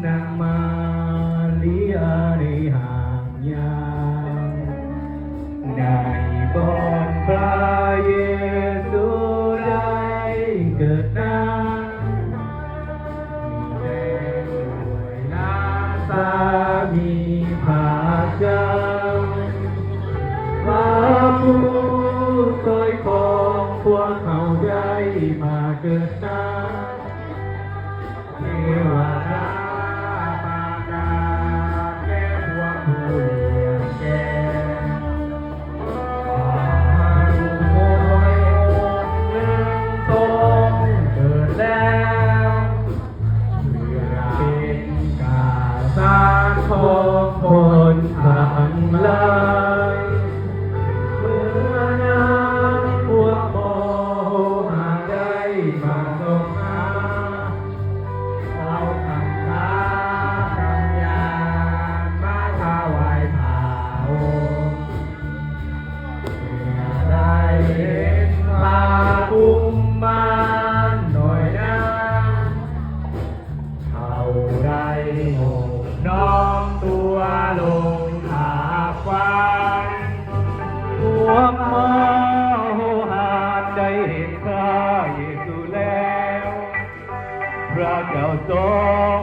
นางมาลีอาได้ห่างยางในบอนพระเยซูได้เกิดนางมีแรงด้วยน้ำตามีผาจำพระผู้เคยของพวกเขาได้มาเกิดนางเทวดาของคนผ่านลายเมื่อนางพวกโมหาได้มาลงมาเอาคำสาคำยามาถวายเผาเมื่อได้เห็นพระอุ้มมาหน่อยนะเขาได้โง่น้อมตัวลงขาฟังพวกโมหะได้เห็นพระเยซูแล้วพระเจ้าทรง